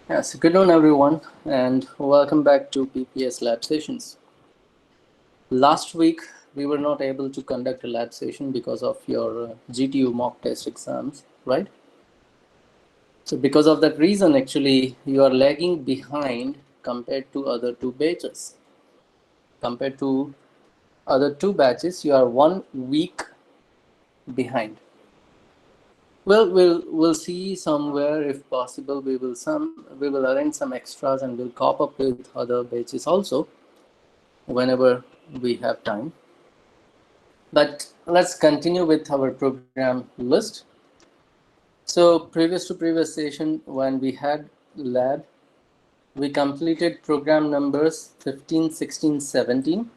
Yes, good noon everyone and welcome back to PPS lab sessions. Last week we were not able to conduct a lab session because of your GTU mock test exams, right? So because of that reason actually you are lagging behind compared to other two batches. Compared to other two batches you are 1 week behind. Well, we'll see somewhere if possible. We will arrange some extras and we'll cop up with other batches also whenever we have time. But let's continue with our program list. So previous to previous session, when we had lab, we completed program numbers 15, 16, 17,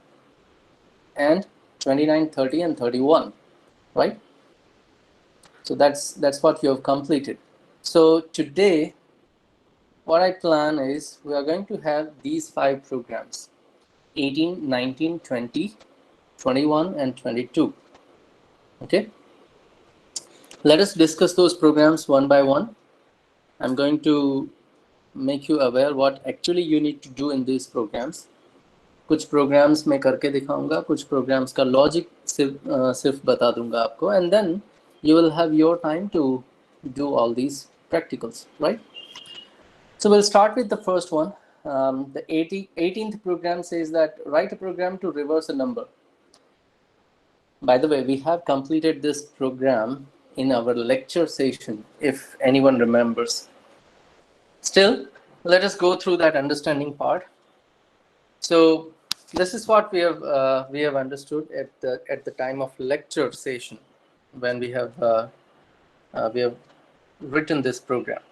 and 29, 30, and 31, right? So that's what you have completed. So today, what I plan is we are going to have these 5 programs, 18, 19, 20, 21, and 22. Okay. Let us discuss those programs one by one. I'm going to make you aware what actually you need to do in these programs. कुछ programs मैं करके दिखाऊंगा, कुछ programs का logic सिर्फ बता दूंगा आपको, and then you will have your time to do all these practicals, right? So we'll start with the first one. The 18th program says that write a program to reverse a number. By the way, we have completed this program in our lecture session, if anyone remembers. Still, let us go through that understanding part. So this is what we have understood at the time of lecture session when we have written this program,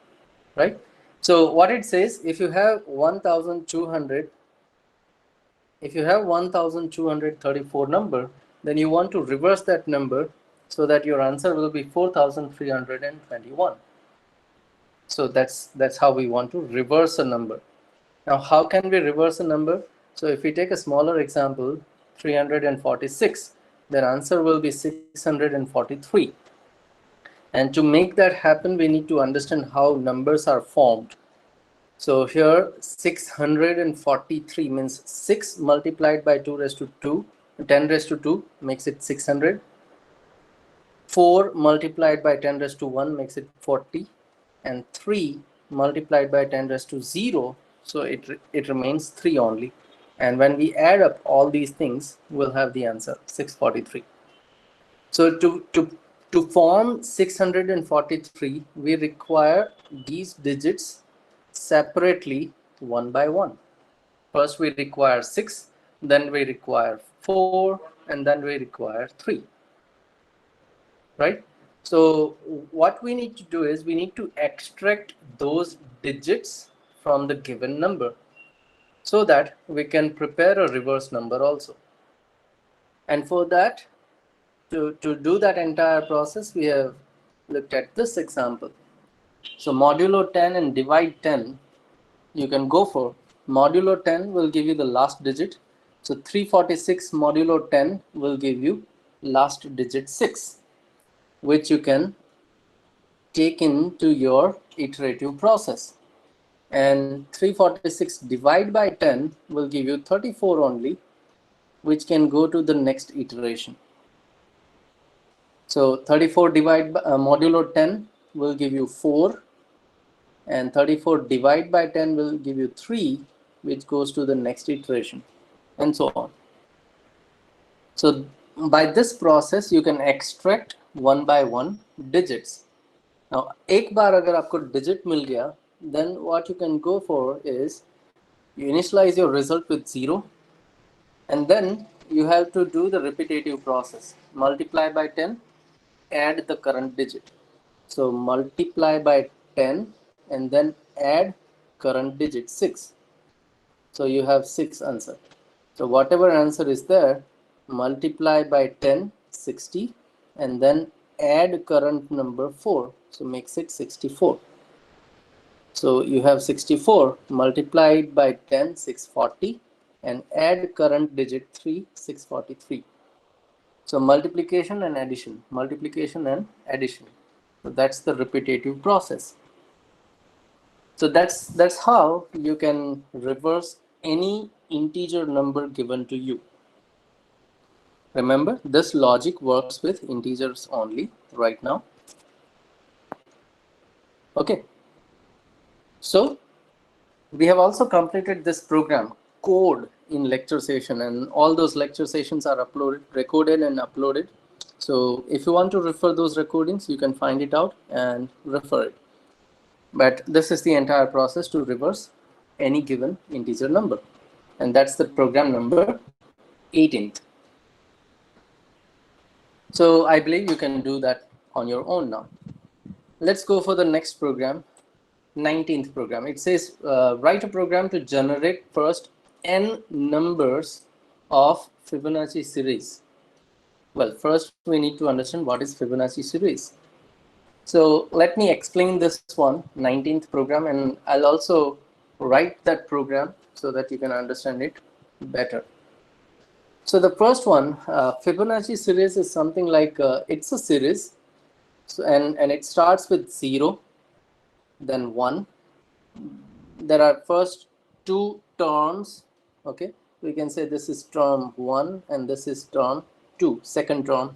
right? So what it says, if you have 1234 number, then you want to reverse that number so that your answer will be 4321. So that's how we want to reverse a number. Now how can we reverse a number? So if we take a smaller example, 346, then answer will be 643. And to make that happen, we need to understand how numbers are formed. So here 643 means 6 multiplied by 2 raised to 2, 10 raised to 2 makes it 600. 4 multiplied by 10 raised to 1 makes it 40. And 3 multiplied by 10 raised to 0, so it remains 3 only. And when we add up all these things, we'll have the answer 643. So to form 643, we require these digits separately one by one. First we require 6, then we require 4, and then we require 3, right? So what we need to do is we need to extract those digits from the given number so that we can prepare a reverse number also. And for that, to do that entire process, we have looked at this example. So modulo 10 and divide 10, you can go for. Modulo 10 will give you the last digit. So 346 modulo 10 will give you last digit 6, which you can take into your iterative process. And 346 divide by 10 will give you 34 only, which can go to the next iteration. So 34 divide by modulo 10 will give you 4, and 34 divide by 10 will give you 3, which goes to the next iteration, and so on. So by this process you can extract one by one digits. Now एक बार अगर आपको digit मिल गया, then what you can go for is you initialize your result with 0, and then you have to do the repetitive process. Multiply by 10, add the current digit. So multiply by 10 and then add current digit 6. So you have 6 answer. So whatever answer is there, multiply by 10, 60, and then add current number 4. So makes it 64. So you have 64 multiplied by 10, 640, and add current digit 3, 643. So multiplication and addition, multiplication and addition. So that's the repetitive process. So that's how you can reverse any integer number given to you. Remember, this logic works with integers only right now. Okay. So we have also completed this program code in lecture session, and all those lecture sessions are recorded and uploaded. So if you want to refer those recordings, you can find it out and refer it. But this is the entire process to reverse any given integer number. And that's the program number 18th. So I believe you can do that on your own now. Let's go for the next program, 19th program. It says write a program to generate first n numbers of Fibonacci series. Well, first we need to understand what is Fibonacci series. So let me explain this one, 19th program, and I'll also write that program so that you can understand it better. So the first one, Fibonacci series is something like it's a series, so, and it starts with 0, then 1. There are first two terms. Okay, we can say this is term 1 and this is term 2, second term,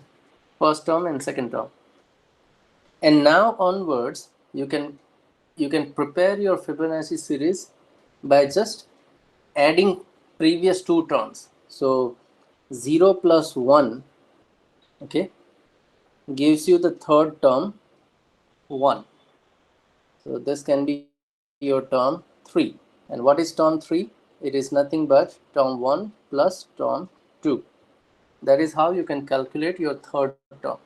first term and second term. And now onwards, you can prepare your Fibonacci series by just adding previous two terms. So 0 plus 1, okay, gives you the third term 1. So this can be your term 3. And what is term 3? It is nothing but term 1 plus term 2. That is how you can calculate your third term.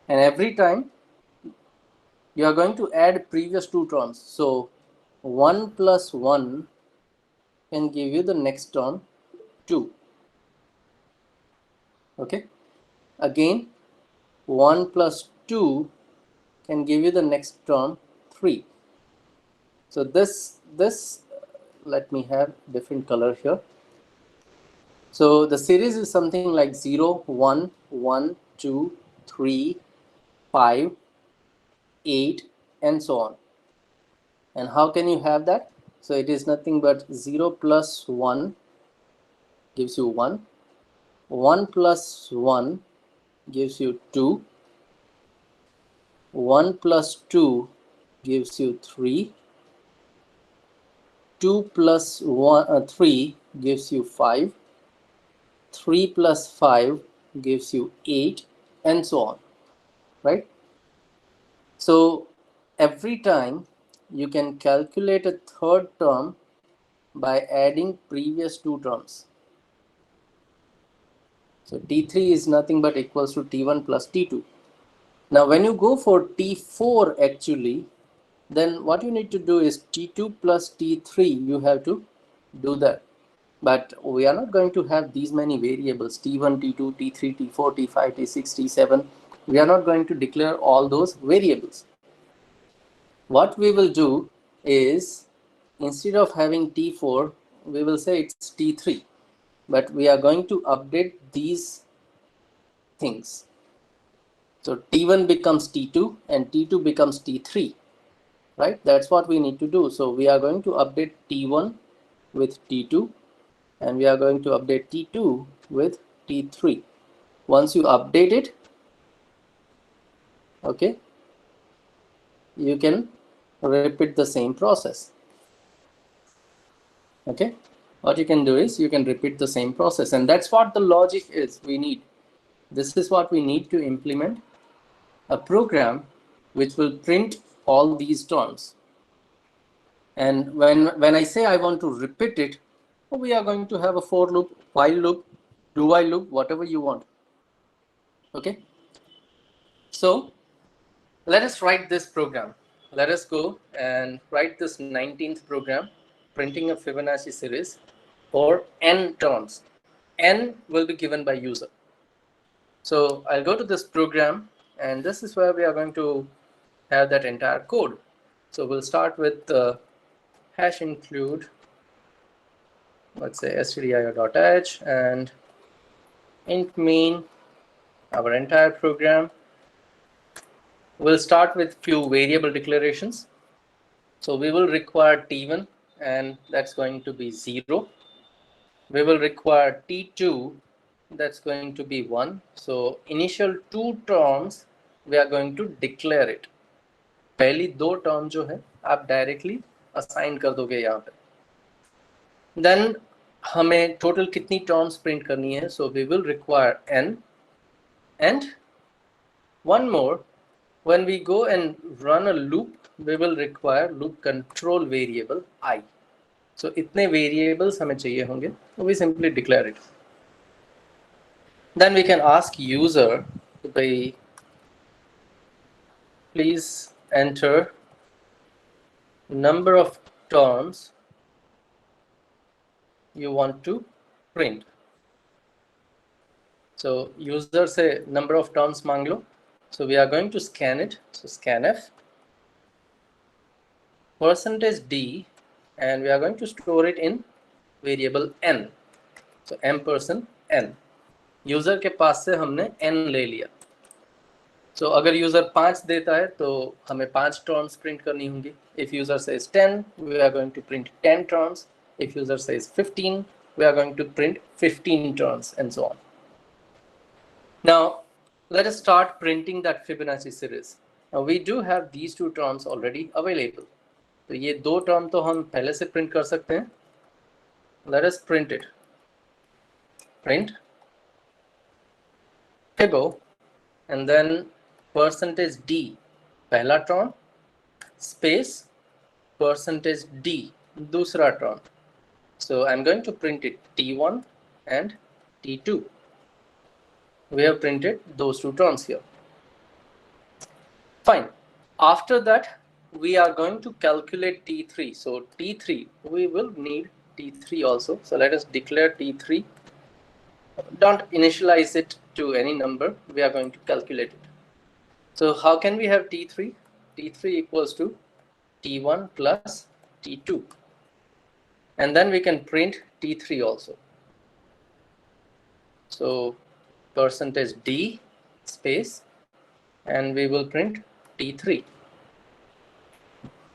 And every time you are going to add previous two terms. So 1 plus 1 can give you the next term 2. Okay. Again, 1 plus 2 can give you the next term 3. So this let me have different color here. So the series is something like 0, 1, 1, 2, 3, 5, 8, and so on. And how can you have that? So it is nothing but 0 plus 1 gives you 1. 1 plus 1 gives you 2. 1 plus 2 gives you 3. 2 plus 3 gives you 5. 3 plus 5 gives you 8, and so on, right? So every time you can calculate a third term by adding previous two terms. So T3 is nothing but equals to T1 plus T2. Now when you go for T4 actually, then what you need to do is T2 plus T3, you have to do that. But we are not going to have these many variables, T1, T2, T3, T4, T5, T6, T7. We are not going to declare all those variables. What we will do is, instead of having T4, we will say it's T3. But we are going to update these things. So T1 becomes T2 and T2 becomes T3, right? That's what we need to do. So we are going to update T1 with T2, and we are going to update T2 with T3. Once you update it, okay, you can repeat the same process. Okay, what you can do is you can repeat the same process, and that's what the logic is we need. This is what we need to implement a program which will print all these terms. And when I say I want to repeat it, we are going to have a for loop, while loop, do while loop, whatever you want. Okay, so let us write this program. Let us go and write this 19th program, printing a Fibonacci series for n terms. N will be given by user. So I'll go to this program, and this is where we are going to have that entire code. So we'll start with hash include, let's say stdio.h, and int main, our entire program. We'll start with few variable declarations. So we will require T1, and that's going to be 0. We will require T2, that's going to be 1. So initial 2 terms, we are going to declare it. पहली 2 term जो है आप directly assign कर दोगे यहाँ पे. Then हमें total कितनी टर्म्स प्रिंट करनी है. So we will require n, and one more, when we go and run a loop, we will require loop control variable I. So इतने variables हमें चाहिए होंगे, so we simply declare it. Then we can ask user to be, please enter number of terms you want to print. So user से number of terms मांग लो. So we are going to scan it. So scanf %d, and we are going to store it in variable n. So ampersand n. User के पास से हमने n ले लिया. So अगर user 5 देता है तो हमें 5 टर्म्स प्रिंट करनी होंगी. If user says 10, we are going to print 10 terms. If user says 15, we are going to print 15 terms, and so on. Now let us start printing that Fibonacci series. Now we do have these 2 terms already available. तो ये 2 term तो हम पहले से print कर सकते हैं. Let us print it. Print Fibo, and then %d पहला टर्म space %d दूसरा term. So I'm going to print it T1 and T2. We have printed those 2 terms here. Fine. After that, we are going to calculate T3. So T3, we will need T3 also. So let us declare T3. Don't initialize it to any number. We are going to calculate it. So how can we have T3? T3 equals to T1 plus T2. And then we can print T3 also. So %d space, and we will print T3.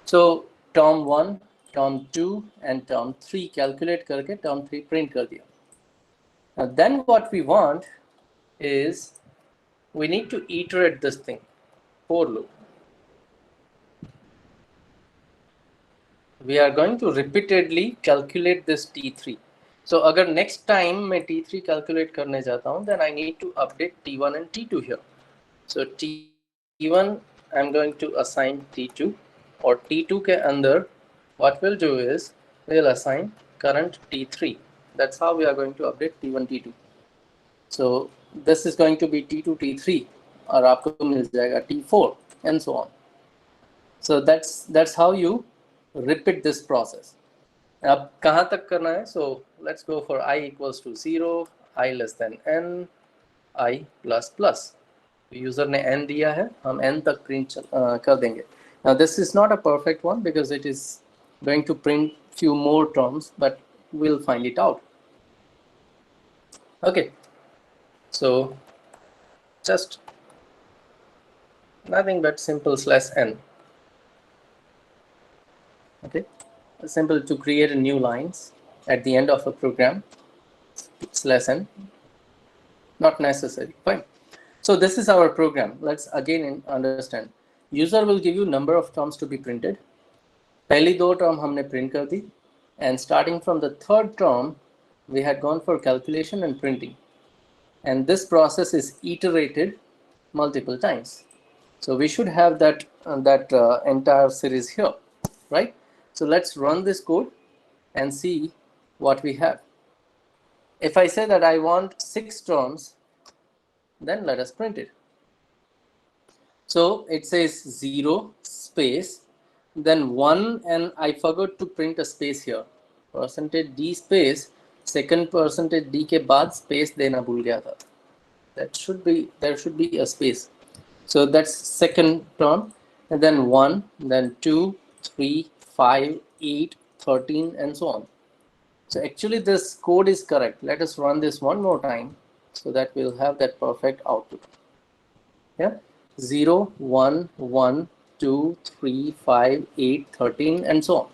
So term 1, term 2 and term 3 calculate करके term 3 print कर दिया. Now then what we want is we need to iterate this thing, for loop. We are going to repeatedly calculate this T3. So अगर next time मैं T3 calculate करने जाता हूँ, then I need to update T1 and T2 here. So T1 I'm going to assign T2, और T2 के अंदर what we'll do is we'll assign current T3. That's how we are going to update T1, T2. So this is going to be T2, T3, और आपको मिल जाएगा T4, and so on. So that's how you repeat this process. अब कहाँ तक करना है? So let's go for I equals to 0, I less than n, I plus plus. User ने n दिया है, हम n तक print कर देंगे. Now this is not a perfect one because it is going to print few more terms, but we'll find it out. Okay, so just nothing but simple /n. Okay, simple to create a new lines at the end of a program, /n, not necessary. Fine. So this is our program. Let's again understand. User will give you number of terms to be printed. पहली 2 term हमने print कर दी, and starting from the 3rd term, we had gone for calculation and printing. And this process is iterated multiple times. So we should have that entire series here, right? So let's run this code and see what we have. If I say that I want 6 terms, then let us print it. So it says 0 space, then 1, and I forgot to print a space here. %d space, second %d के बाद space देना भूल गया था. There should be a space. So that's second term, and then 1, then 2, 3, 5, 8, 13, and so on. So actually this code is correct. Let us run this one more time so that we'll have that perfect output. Yeah, 0, 1, 1, 2, 3, 5, 8, 13, and so on.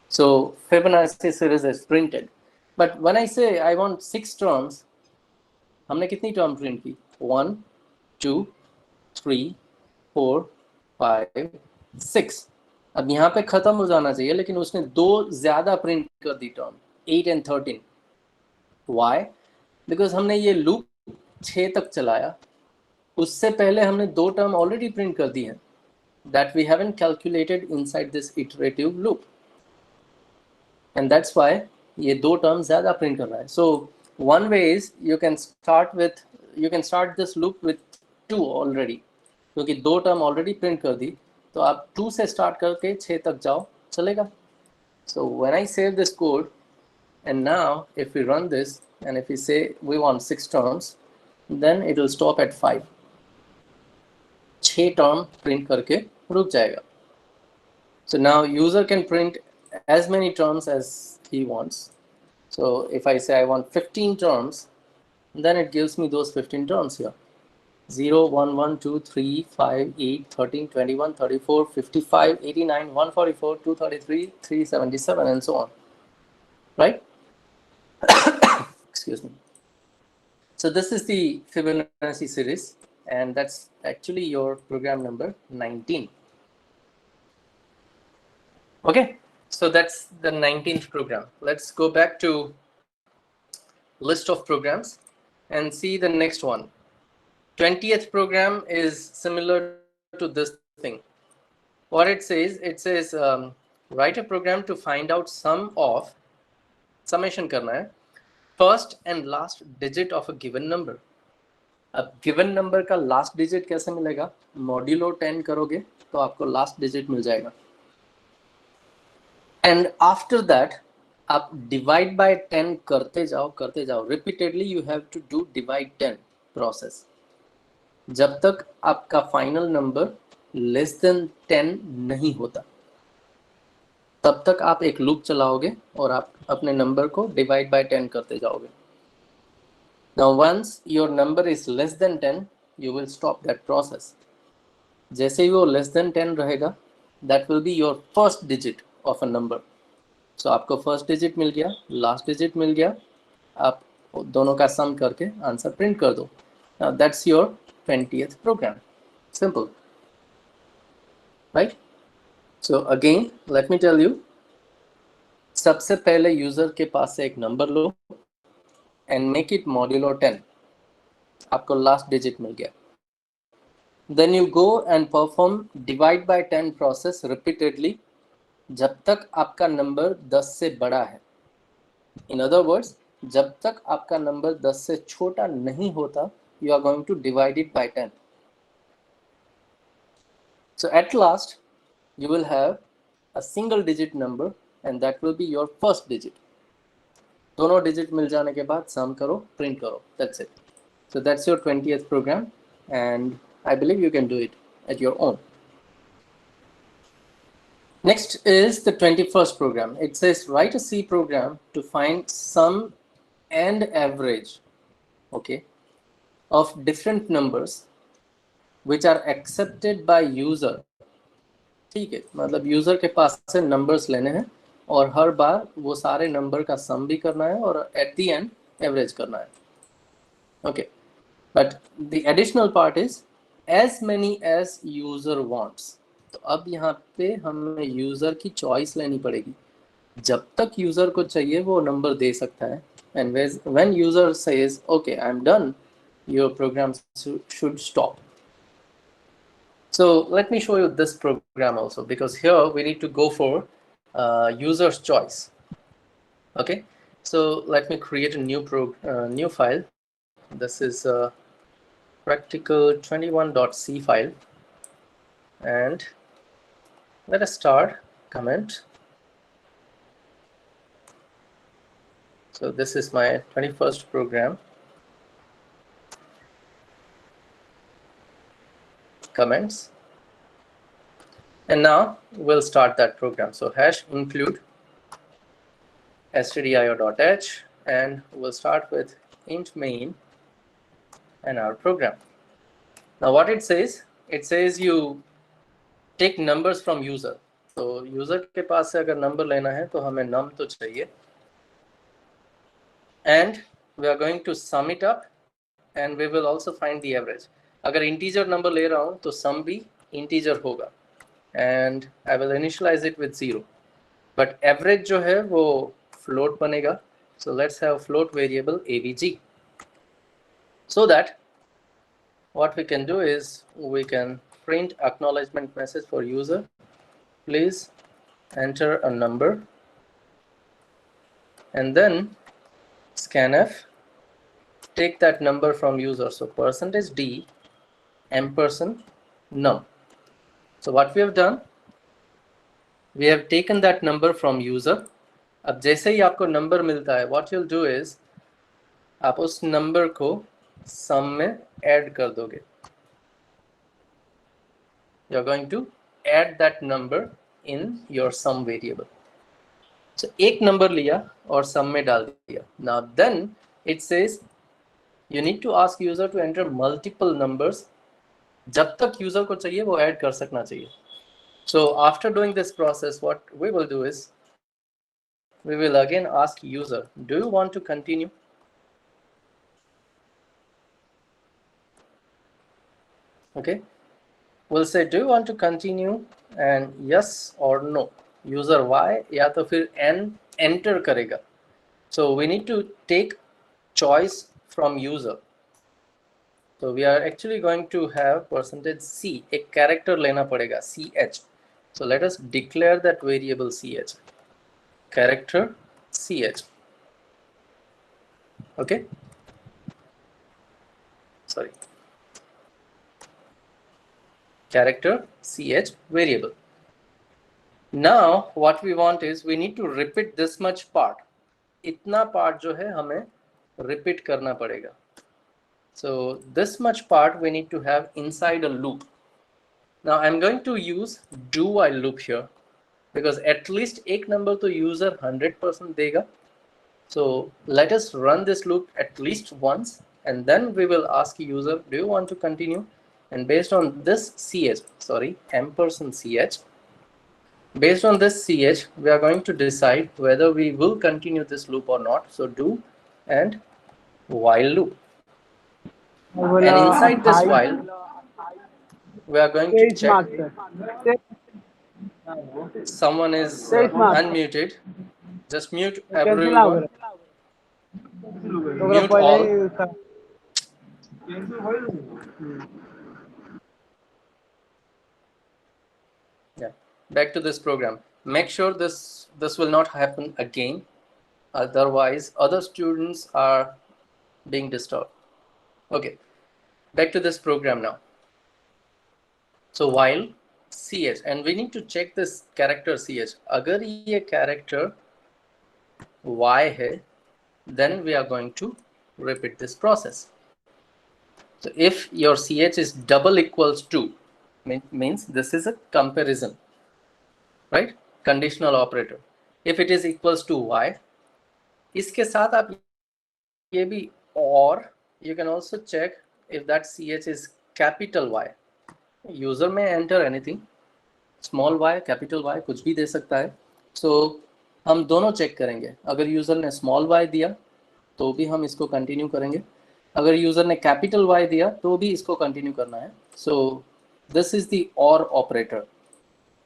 So Fibonacci series is printed. But when I say I want 6 terms, हमने कितनी term print की? 1, 2, 3, 4, 5, 6. अब यहाँ पे खत्म हो जाना चाहिए, लेकिन उसने 2 ज्यादा प्रिंट कर the term 8 and 13. Why? Because हमने ये लूप 6 तक चलाया, उससे पहले हमने 2 टर्म ऑलरेडी प्रिंट कर दी हैं that we haven't calculated inside this iterative loop, and that's why ये 2 टर्म ज्यादा प्रिंट कर रहा है. So one way is you can start this loop with 2 already, क्योंकि 2 टर्म ऑलरेडी प्रिंट कर दी, तो आप 2 से स्टार्ट करके 6 तक जाओ, चलेगा. So when I save this code, and now if we run this and if we say we want 6 terms, then it will stop at 5. 6 term print करके रुक जाएगा. So now user can print as many terms as he wants. So if I say I want 15 terms, then it gives me those 15 terms here. 0, 1, 1, 2, 3, 5, 8, 13, 21, 34, 55, 89, 144, 233, 377, and so on. Right? Excuse me. So this is the Fibonacci series, and that's actually your program number 19. Okay, so that's the 19th program. Let's go back to list of programs and see the next one. 20th program is similar to this thing. What it says write a program to find out sum of, summation करना है, first and last digit of a given number. अब given number का last digit कैसे मिलेगा? Modulo 10 करोगे तो आपको last digit मिल जाएगा. And after that आप divide by 10 करते जाओ. Repeatedly you have to do divide 10 process. जब तक आपका फाइनल नंबर लेस देन 10 नहीं होता, तब तक आप एक लूप चलाओगे और आप अपने नंबर को डिवाइड बाय 10 करते जाओगे. Now once your number is less than 10, you will stop that process. जैसे ही वो लेस देन 10 रहेगा, that will be your first digit of a number. So आपको फर्स्ट डिजिट मिल गया, लास्ट डिजिट मिल गया, आप दोनों का सम करके आंसर प्रिंट कर दो. Now that's your 20th program. Simple, right? So again, let me tell you, सबसे पहले यूजर के पास से एक number low and make it modulo 10. आपको लास्ट डिजिट मिल गया. Then you go and perform divide by 10 process repeatedly जब तक आपका नंबर 10 से बड़ा है. In other words, जब तक आपका नंबर 10 से छोटा नहीं होता, you are going to divide it by 10. So at last, you will have a single digit number and that will be your first digit. दोनों digit मिल जाने के बाद sum करो, print करो. That's it. So that's your 20th program, and I believe you can do it at your own. Next is the 21st program. It says write a C program to find sum and average, okay, of different numbers which are accepted by user. ठीक है, मतलब user के पास से numbers लेने हैं और हर बार वो सारे नंबर का सम भी करना है और एट द एंड एवरेज करना है. Okay, but the additional part is as many as user wants. तो अब यहाँ पे हमें यूजर की चॉइस लेनी पड़ेगी. जब तक यूजर को चाहिए वो नंबर दे सकता है, and when user says okay I am done, your programme should stop. So let me show you this program also, because here we need to go for user's choice. Okay, so let me create a new file. This is a practical21.c file, and let us start comment. So this is my 21st program. Comments, and now we'll start that program. So hash include stdio.h, and we'll start with int main and our program. Now what it says you take numbers from user. तो user के पास से अगर number लेना है तो हमें num तो चाहिए, and we are going to sum it up and we will also find the average. अगर इंटीजर नंबर ले रहा हूँ तो सम भी इंटीजर होगा, and I will initialize it with 0, but average जो है वो फ्लोट बनेगा। So let's have float variable avg, so that what we can do is we can print acknowledgement message for user, please enter a number, and then scanf, take that number from user, so %d ampersand num. So what we have done, we have taken that number from user. अब जैसे ही आपको number मिलता है, what you'll do is आप उस number को सम में add कर दोगे। You're going to add that number in your sum variable. So एक नंबर लिया और सम में डाल दिया। Now then it says you need to ask user to enter multiple numbers. जब तक यूजर को चाहिए वो ऐड कर सकना चाहिए। So after doing this process, what we will do is we will again ask user, do you want to continue? Okay, we'll say do you want to continue, and yes or no, user y या तो फिर n enter करेगा। So we need to take choice from user. So we are actually going to have %c, एक character लेना पड़ेगा ch. So let us declare that variable ch, character ch. Okay, sorry, character ch variable. Now what we want is we need to repeat this much part. इतना part जो है हमें repeat करना पड़ेगा. So this much part we need to have inside a loop. Now I'm going to use do while loop here, because at least एक number तो user 100% देगा. So let us run this loop at least once, and then we will ask user, do you want to continue? And based on this ampersand ch, based on this ch, we are going to decide whether we will continue this loop or not. So do and while loop, and inside this while we are going to check. Someone is unmuted. Just mute everyone. Mute all. Yeah. Back to this program. Make sure this will not happen again. Otherwise, other students are being disturbed. Okay. Back to this program now. So while ch, and we need to check this character ch. अगर ये character y है, then we are going to repeat this process. So if your ch is double equals to, means this is a comparison, right? Conditional operator. If it is equals to y, इसके साथ आप ये भी, or you can also check if that ch is capital Y. User may enter anything, small y, capital Y, कुछ भी दे सकता है. So हम दोनों चेक करेंगे. अगर यूजर ने स्मॉल y दिया तो भी हम इसको कंटिन्यू करेंगे, अगर यूजर ने कैपिटल Y दिया तो भी इसको कंटिन्यू करना है. So this is the or operator.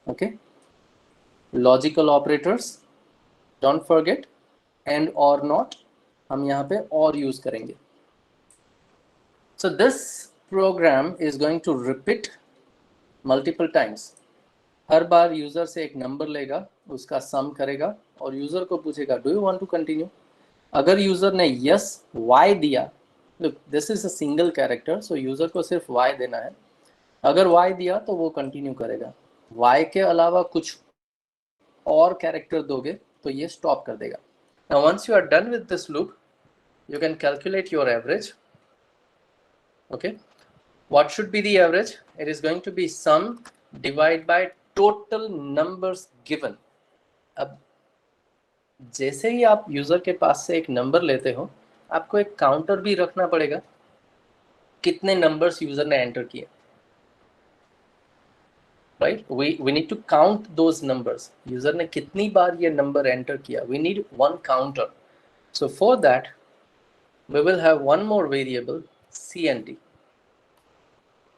Okay, logical operators, don't forget and or not, हम यहाँ पे और यूज करेंगे. So this program is going to repeat multiple times. हर बार यूजर से एक नंबर लेगा, उसका सम करेगा और यूजर को पूछेगा do you want to continue. अगर यूजर ने यस y दिया, look this is a single character, so user को सिर्फ y देना है. अगर y दिया तो वो कंटिन्यू करेगा. y के अलावा कुछ और कैरेक्टर दोगे तो ये स्टॉप कर देगा. Now once you are done with this loop, you can calculate your average. Okay, what should be the average? It is going to be sum divided by total numbers given. अब जैसे ही आप user के पास से एक number लेते हो, आपको एक काउंटर भी रखना पड़ेगा कितने नंबर्स यूजर ने एंटर किए. right? We need to count those numbers. User ने कितनी बार ये number enter किया? We need one counter. So for that, we will have one more variable cnt.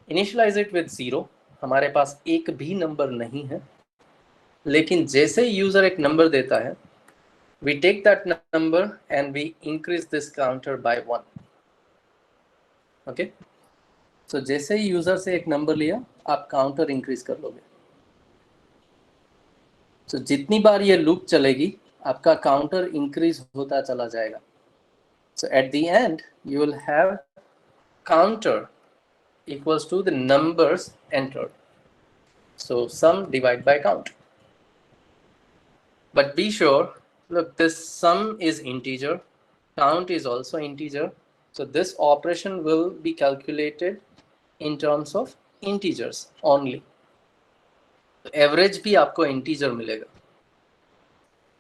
Initialize it with 0. हमारे पास एक भी number नहीं है, लेकिन जैसे user एक number देता है, we take that number and we increase this counter by 1. Okay? So जैसे ही user से एक number लिया, आप counter increase कर लोगे. So जितनी बार ये loop चलेगी, आपका counter increase होता चला जाएगा. So at the end, you will have counter equals to the numbers entered. So sum divide by count. But be sure, look, this sum is integer, count is also integer. So this operation will be calculated in terms of integers only. So average भी आपको integer मिलेगा.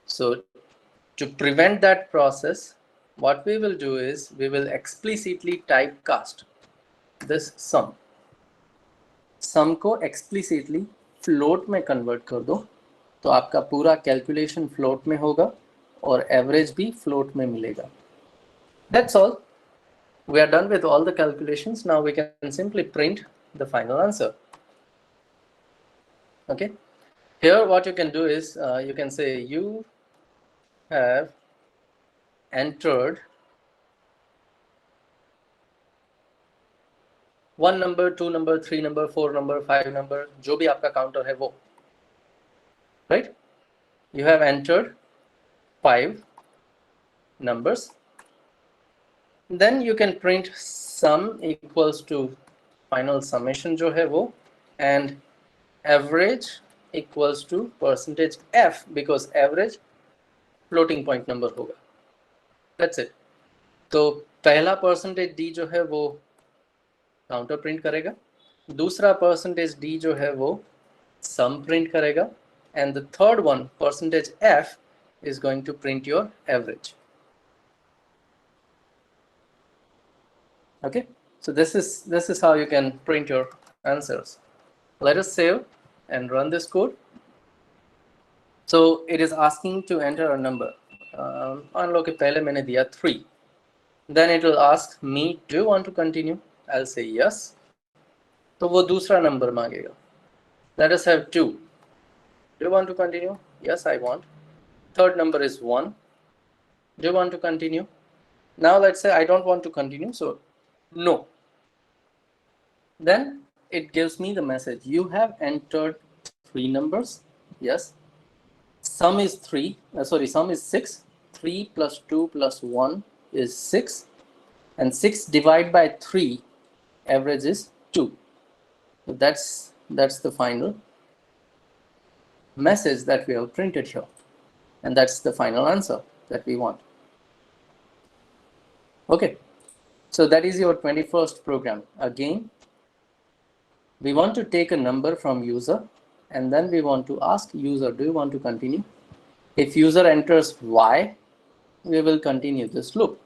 So to prevent that process, what we will do is we will explicitly typecast this sum. Sum को explicitly float में convert कर दो, तो आपका पूरा calculation float में होगा और average भी float में मिलेगा. That's all. We are done with all the calculations. Now we can simply print the final answer. Okay. Here what you can do is you can say you have entered one number, two number, three number, four number, five number, जो भी आपका counter है वो, right? You have entered 5 numbers. Then you can print sum equals to final summation जो है वो, and average equals to percentage f, because average floating point number होगा. That's it. तो पहला percentage d जो है वो काउंटर प्रिंट करेगा, दूसरा परसेंटेज डी जो है वो सम प्रिंट करेगा, and the third one percentage F is going to print your average. Okay, so this is how you can print your answers. Let us save and run this code. So it is asking to enter a number. मान लो कि पहले मैंने दिया 3. Then it will ask me, do you want to continue? I'll say yes. तो वो दूसरा number मांगेगा. Let us have 2. Do you want to continue? Yes, I want. Third number is 1. Do you want to continue? Now let's say I don't want to continue, so no. Then it gives me the message, you have entered 3 numbers. Yes. Sum is 6. 3 plus 2 plus 1 is 6. And 6 divided by 3, average is 2. So that's the final message that we have printed here. And that's the final answer that we want. Okay. So that is your 21st program. Again, we want to take a number from user, and then we want to ask user, do you want to continue? If user enters Y, we will continue this loop.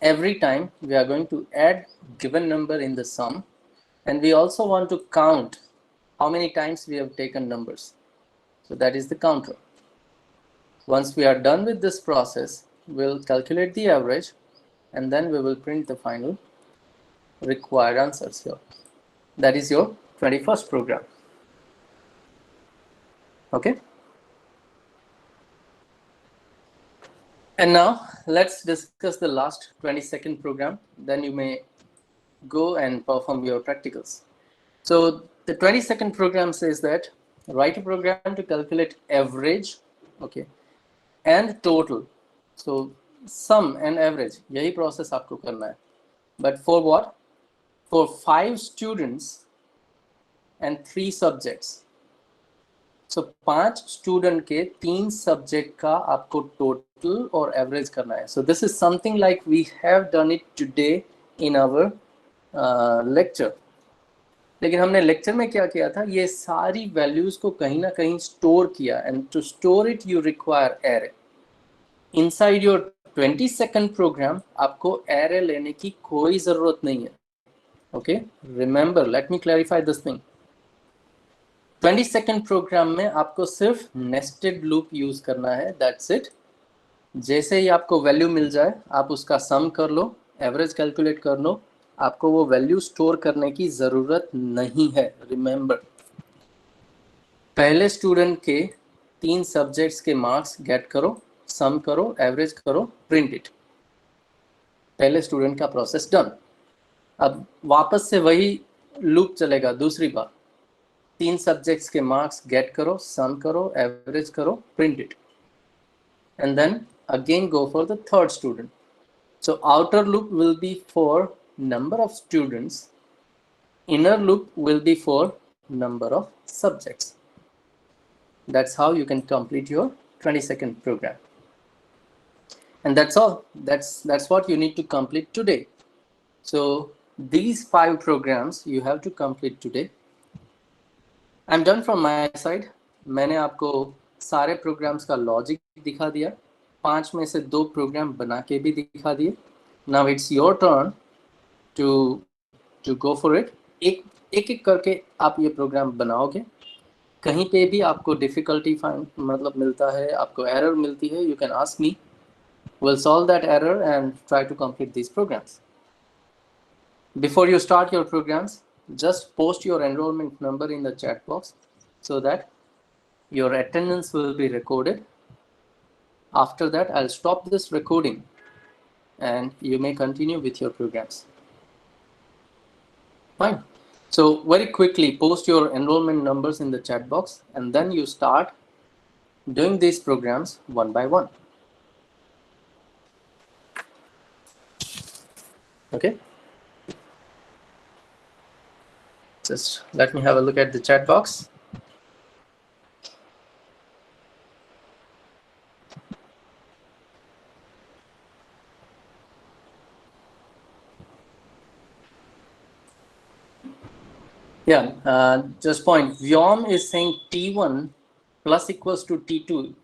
Every time we are going to add given number in the sum, and we also want to count how many times we have taken numbers. So that is the counter. Once we are done with this process, we'll calculate the average, and then we will print the final required answers here. That is your 21st program. Okay. And now let's discuss the last 22nd program. Then you may go and perform your practicals. So the 22nd program says that write a program to calculate average, okay, and total. So sum and average, यही process आपको करना है. But for what? For 5 students and 3 subjects. So 5 student के 3 subject का आपको total और average करना है. So this is something like we have done it today in our lecture. लेकिन हमने lecture में क्या किया था, ये सारी values को कहीं ना कहीं store किया, and to store it you require array. Inside your 22nd program आपको array लेने की कोई ज़रूरत नहीं है. Okay, remember, let me clarify this thing. 22nd program में आपको सिर्फ नेस्टेड लूप यूज करना है, दैट्स इट। जैसे ही आपको वैल्यू मिल जाए आप उसका सम कर लो, एवरेज कैलकुलेट कर लो, आपको वो वैल्यू स्टोर करने की ज़रूरत नहीं है। रिमेंबर, पहले स्टूडेंट के 3 सब्जेक्ट्स के मार्क्स गेट करो, सम करो, एवरेज करो, प्रिंट इट। पहले स्टूडेंट का प्रोसेस डन। अब वापस से वही लूप चलेगा दूसरी बार। 3 सब्जेक्ट्स के मार्क्स गेट करो, सम करो, एवरेज करो, print it, and then again go for the third student. So outer loop will be for number of students, inner loop will be for number of subjects. That's how you can complete your 22nd program. And that's all. That's what you need to complete today. So these 5 programs you have to complete today. I'm done from my side. मैंने आपको सारे programmes का logic दिखा दिया, 5 में से 2 programme बना के भी दिखा दिए। Now it's your turn to go for it. एक करके आप ये प्रोग्राम बनाओगे। कहीं पे भी आपको डिफिकल्टी मतलब मिलता है, आपको एरर मिलती है, you can ask me, we'll solve that error and try to complete these programs. Before you start your programs, just post your enrollment number in the chat box so that your attendance will be recorded. After that, I'll stop this recording and you may continue with your programs. Fine. So very quickly post your enrollment numbers in the chat box and then you start doing these programs one by one. Okay. Just let me have a look at the chat box. Yeah, just point. Vyom is saying T1 plus equals to T2.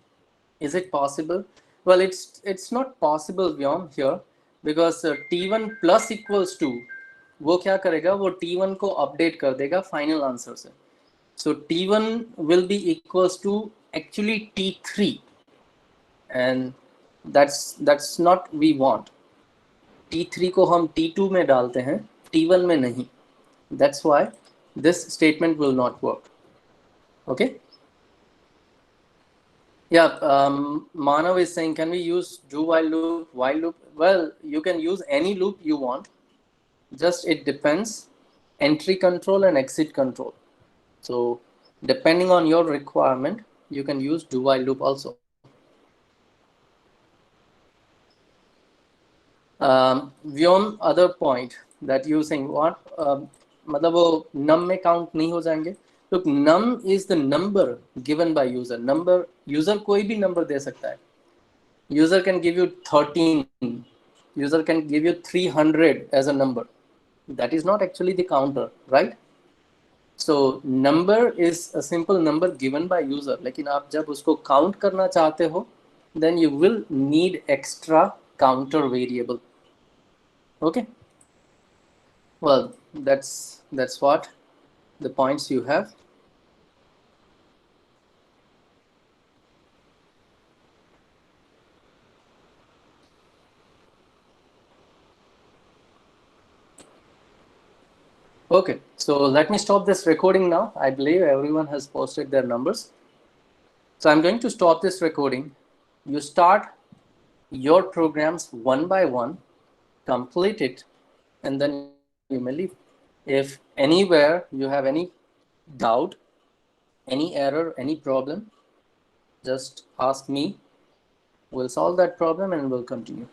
Is it possible? Well, it's not possible, Vyom, here, because T1 plus equals to, वो क्या करेगा, वो T1 को update कर देगा final answer से. So T1 will be equals to actually T3, and that's not we want. T3 को हम T2 में डालते हैं, T1 में नहीं. That's why this statement will not work. Okay. Yeah, Manav is saying, can we use do while loop, while loop? Well, you can use any loop you want. Just it depends, entry control and exit control. So depending on your requirement, you can use do while loop also. Vyom, other point that you saying what? मतलब वो num में count नहीं हो जाएंगे. Look, num is the number given by user. Number user कोई भी number दे सकता है. User can give you 13. User can give you 300 as a number. That is not actually the counter, right? So number is a simple number given by user. लेकिन आप जब उसको count करना चाहते हो, then you will need extra counter variable. Okay. Well, that's what the points you have. Okay, so let me stop this recording now. I believe everyone has posted their numbers. So I'm going to stop this recording. You start your programs one by one, complete it, and then you may leave. If anywhere you have any doubt, any error, any problem, just ask me. We'll solve that problem and we'll continue.